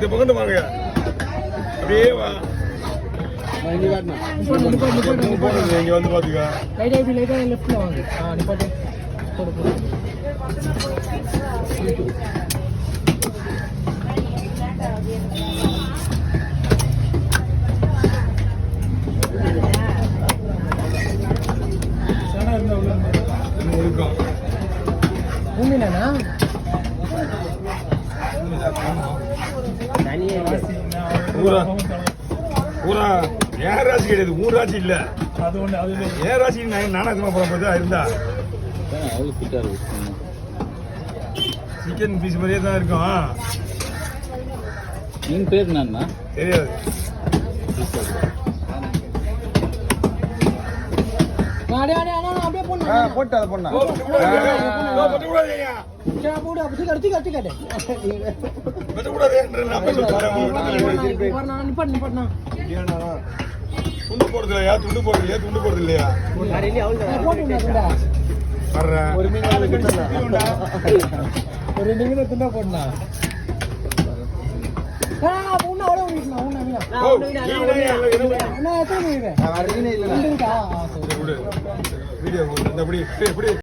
இந்த பக்கம் வாங்க அப்படியே வா இங்க வந்து பாத்துக்க லைட்டா லெஃப்ட்ல வாங்க நிப்பாட்டு போடு போடு பூமினா பூரா ஏன் ராசி கிடையாது ஊர் ராசி இல்ல அது ஒண்ணு அது ஏன் ராசி நானாசமா போறப்ப இருந்தா சிக்கன் பீஸ் மாதிரியே தான் இருக்கும். நீங்க பேர் என்னன்னா தெரியாது அப்படியே போட்டு அதை பொண்ணா துண்டு போடுறது இல்லையா துண்டு போடுறது இல்லையா ஒரு நிமிடம் துண்டா போடலாம் வீடியோ